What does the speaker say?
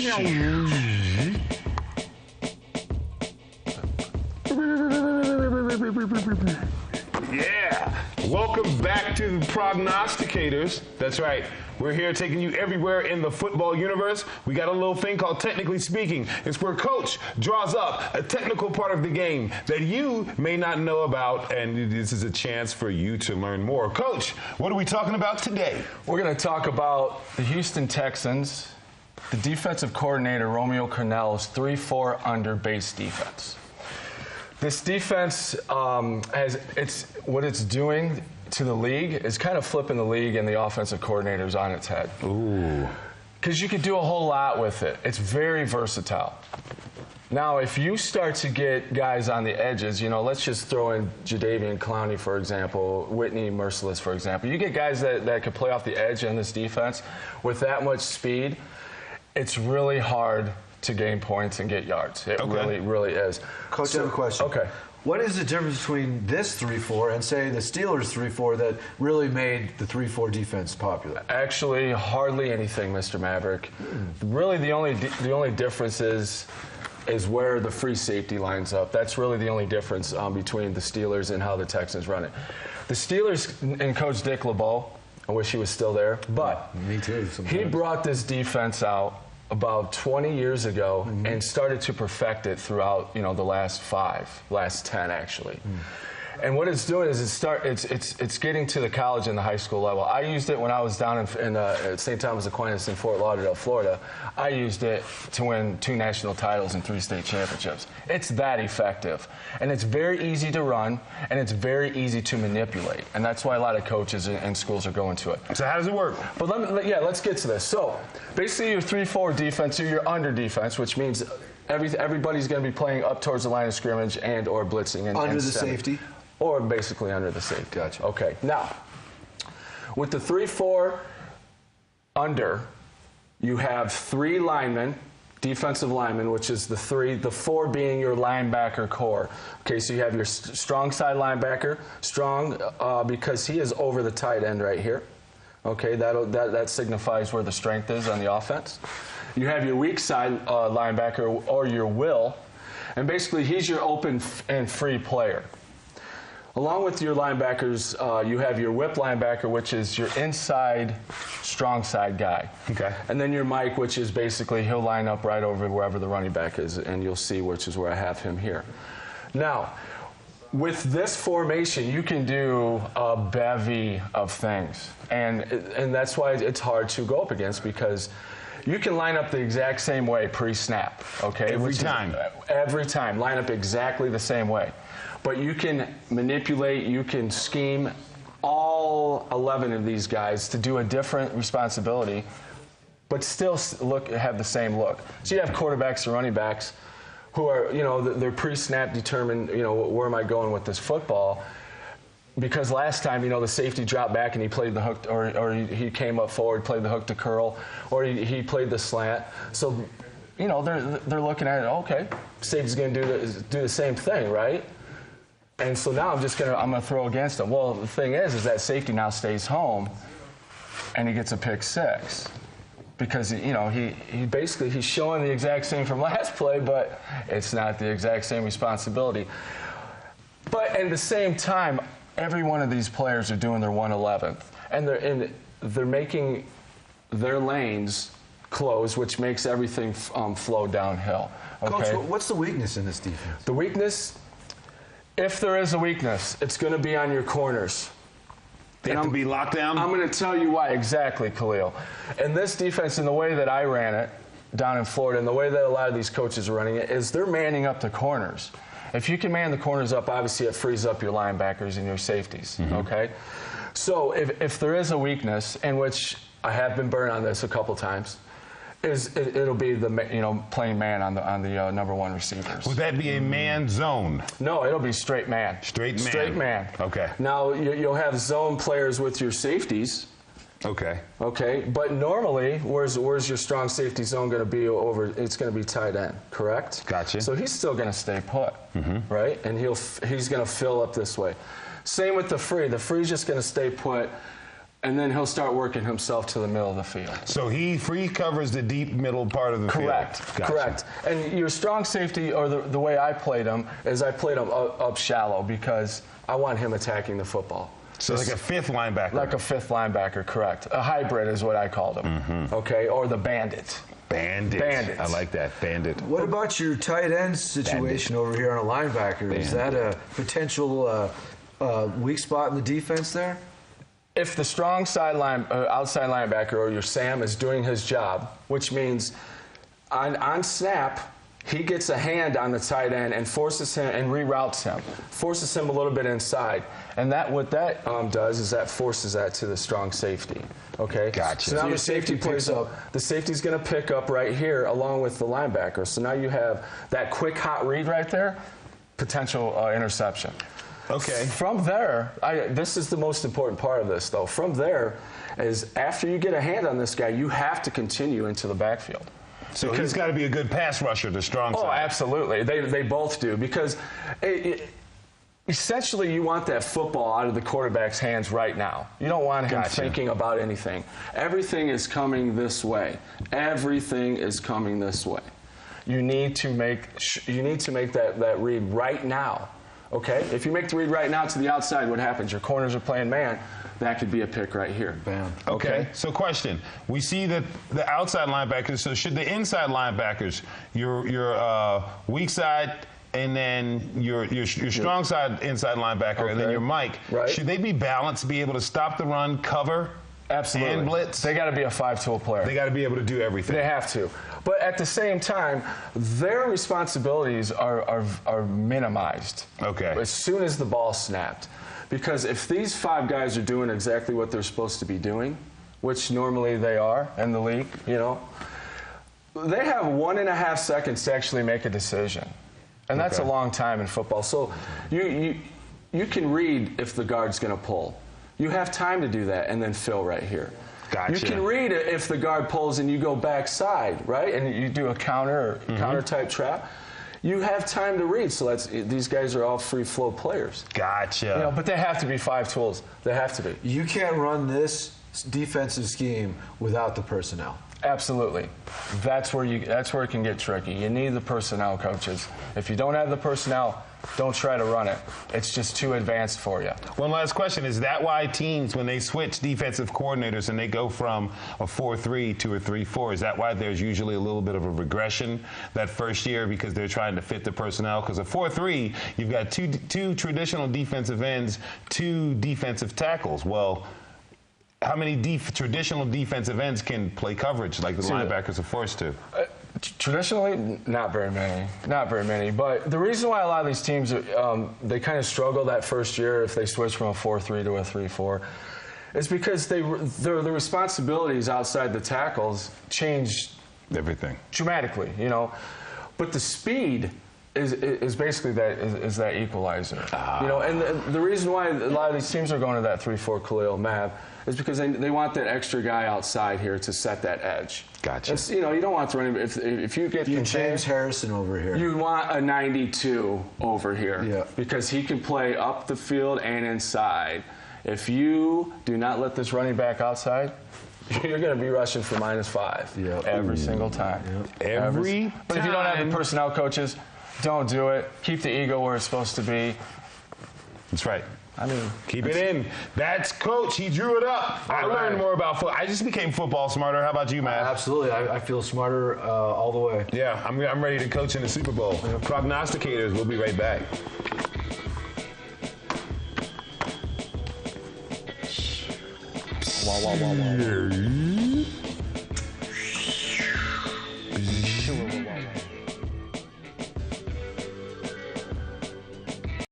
Yeah. Welcome back to Prognosticators. That's right. We're here taking you everywhere in the football universe. We got a little thing called Technically Speaking. It's where Coach draws up a technical part of the game that you may not know about, and this is a chance for you to learn more. Coach, what are we talking about today? We're going to talk about the Houston Texans, the defensive coordinator, Romeo Crennel's 3-4 under base defense. This defense, what it's doing to the league is kind of flipping the league and the offensive coordinators on its head. Ooh. Because you could do a whole lot with it. It's very versatile. Now, if you start to get guys on the edges, let's just throw in Jadeveon Clowney, for example, Whitney Merciless, for example. You get guys that could play off the edge in this defense with that much speed, it's really hard to gain points and get yards. It really is. Coach, I have a question. Okay. What is the difference between this 3-4 and, say, the Steelers 3-4 that really made the 3-4 defense popular? Actually, hardly anything, Mr. Maverick. Really, the only difference is where the free safety lines up. That's really the only difference between the Steelers and how the Texans run it. The Steelers and Coach Dick LeBeau, I wish he was still there, but me too. He brought this defense out about 20 years ago and started to perfect it throughout, the last 10 actually. And what it's doing is it's getting to the college and the high school level. I used it when I was down in St. Thomas Aquinas in Fort Lauderdale, Florida. I used it to win 2 national titles and 3 state championships. It's that effective. And it's very easy to run, and it's very easy to manipulate. And that's why a lot of coaches and schools are going to it. So how does it work? But let's get to this. So basically your 3-4 defense, or your under defense, which means everybody's going to be playing up towards the line of scrimmage and or blitzing. Under the safety? Or basically under the safety. Gotcha. Okay. Now, with the 3-4 under, you have 3 linemen, defensive linemen, which is the 4 being your linebacker core. Okay, so you have your strong side linebacker, strong because he is over the tight end right here. Okay, that signifies where the strength is on the offense. You have your weak side linebacker, or your will, and basically he's your open and free player. Along with your linebackers, you have your whip linebacker, which is your inside, strong side guy. Okay. And then your Mike, which is basically he'll line up right over wherever the running back is, and you'll see which is where I have him here. Now, with this formation, you can do a bevy of things, and that's why it's hard to go up against, because you can line up the exact same way pre-snap. Okay. Every time. Every time, line up exactly the same way. But you can manipulate, you can scheme all 11 of these guys to do a different responsibility, but still have the same look. So you have quarterbacks and running backs who are, they're pre-snap determined, where am I going with this football? Because last time, the safety dropped back and he played the hook, or he came up forward, played the hook to curl, or he played the slant. So, they're looking at it, okay, safety's going to do the same thing, right? And so now I'm going to throw against him. Well, the thing is that safety now stays home, and he gets a pick 6, because he's showing the exact same from last play, but it's not the exact same responsibility. But at the same time, every one of these players are doing their 1/11th, and they're making their lanes close, which makes everything flow downhill. Okay? Coach, what's the weakness in this defense? The weakness. If there is a weakness, it's going to be on your corners. They have to be locked down? I'm going to tell you why exactly, Khalil. And this defense, in the way that I ran it down in Florida, and the way that a lot of these coaches are running it, is they're manning up the corners. If you can man the corners up, obviously it frees up your linebackers and your safeties, okay? So if there is a weakness, in which I have been burned on this a couple times, it'll be the playing man on the number 1 receivers. Would that be a man zone? No, it'll be straight man. Straight man. Straight man. Okay. Now you'll have zone players with your safeties. Okay. Okay, but normally, where's your strong safety zone going to be over? It's going to be tight end, correct? Gotcha. So he's still going to stay put, right? And he's going to fill up this way. Same with the free. The free's just going to stay put and then he'll start working himself to the middle of the field. So he free covers the deep middle part of the Correct. field. Gotcha. Correct. And your strong safety, or the way I played him, is I played him up shallow because I want him attacking the football. So like a fifth linebacker. Like a fifth linebacker, correct. A hybrid is what I called him. Okay, or the bandit. Bandit. I like that. Bandit. What about your tight end situation over here on a linebacker? Is that a potential weak spot in the defense there? If the strong outside linebacker, or your Sam, is doing his job, which means on snap, he gets a hand on the tight end and forces him and reroutes him, forces him a little bit inside. And what that does is that forces that to the strong safety. Okay? Gotcha. So now the safety plays up. The safety's going to pick up right here along with the linebacker. So now you have that quick hot read right there, potential interception. Okay. From there, this is the most important part of this, though. From there, is after you get a hand on this guy, you have to continue into the backfield. So he's got to be a good pass rusher, the strong side. Oh, absolutely. They both do, because essentially you want that football out of the quarterback's hands right now. You don't want him thinking about anything. Everything is coming this way. Everything is coming this way. You need to make that read right now. Okay? If you make the read right now to the outside, what happens? Your corners are playing man. That could be a pick right here. Bam. Okay. So question: we see that the outside linebackers. So should the inside linebackers, your weak side, and then your strong side inside linebacker, and then your Mike, should they be balanced, be able to stop the run, cover, absolutely, and blitz? They got to be a 5-tool player. They got to be able to do everything. They have to. But at the same time, their responsibilities are minimized. Okay. As soon as the ball snapped. Because if these 5 guys are doing exactly what they're supposed to be doing, which normally they are in the league, they have 1.5 seconds to actually make a decision. And that's a long time in football. So you can read if the guard's going to pull. You have time to do that and then fill right here. Gotcha. You can read it if the guard pulls and you go backside, right? And you do a counter type trap. You have time to read, so these guys are all free flow players. Gotcha. But they have to be 5 tools. They have to be. You can't run this defensive scheme without the personnel. Absolutely. That's where it can get tricky. You need the personnel coaches. If you don't have the personnel, don't try to run it. It's just too advanced for you. One last question. Is that why teams, when they switch defensive coordinators and they go from a 4-3 to a 3-4, is that why there's usually a little bit of a regression that first year because they're trying to fit the personnel? Because a 4-3, you've got two traditional defensive ends, 2 defensive tackles. Well, how many traditional defensive ends can play coverage like the linebackers are forced to? Traditionally, not very many. But the reason why a lot of these teams, they kind of struggle that first year if they switch from a 4-3 to a 3-4, is because the responsibilities outside the tackles change everything dramatically, But the speed is basically that equalizer, And the reason why a lot of these teams are going to that 3-4 Khalil Mav is because they want that extra guy outside here to set that edge. Gotcha. You don't want to run if you get James Harrison over here. You want a 92 over here, yeah, because he can play up the field and inside. If you do not let this running back outside, you're going to be rushing for -5 every single time. Every But if you don't have the personnel coaches, don't do it. Keep the ego where it's supposed to be. That's right. I mean, keep it in. That's Coach. He drew it up. I learned more about football. I just became football smarter. How about you, Matt? Absolutely. I feel smarter all the way. Yeah, I'm ready to coach in the Super Bowl. Prognosticators, we'll be right back. Wow.